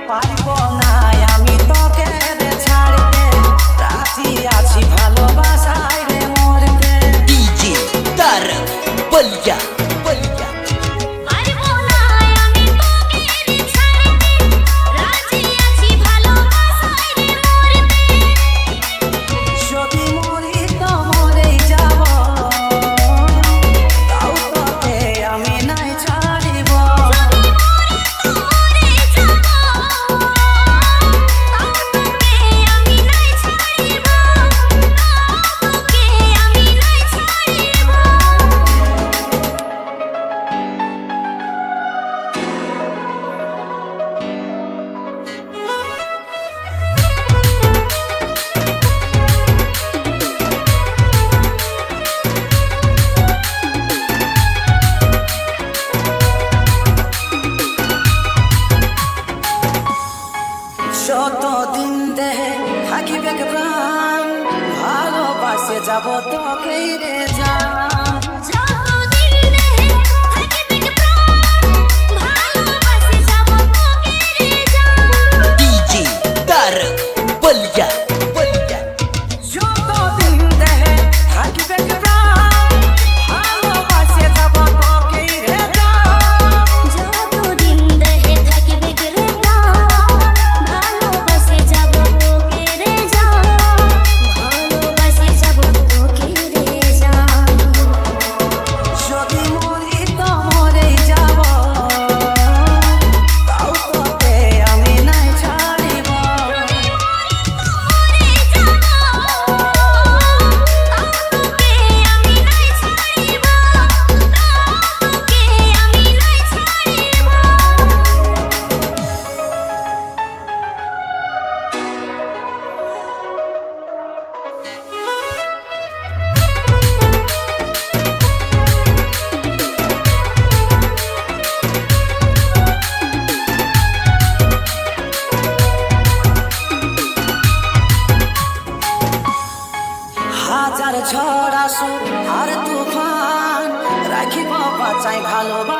পারবো না আমি তোকে ছাড়তে, রাজি আছি ভালোবাসায় রে মরতে। डीजे तारक बलिया बलिया। যতদিন দেহে থাকিবে প্রাণ, ভালোবাসে যাব তোকেই রে জান। डीजे तारक बलिया बलिया। যতদিন দেহে থাকিবে প্রাণ, ভালোবাসে যাব তোকেই রে জান। যদি মরি তো মরেই যাব, তাও তোকে আমি নাই ছাড়িব। হাজার ঝড় আসুক আর তুফান, রাখিব বাঁচাই ভালোবাসা।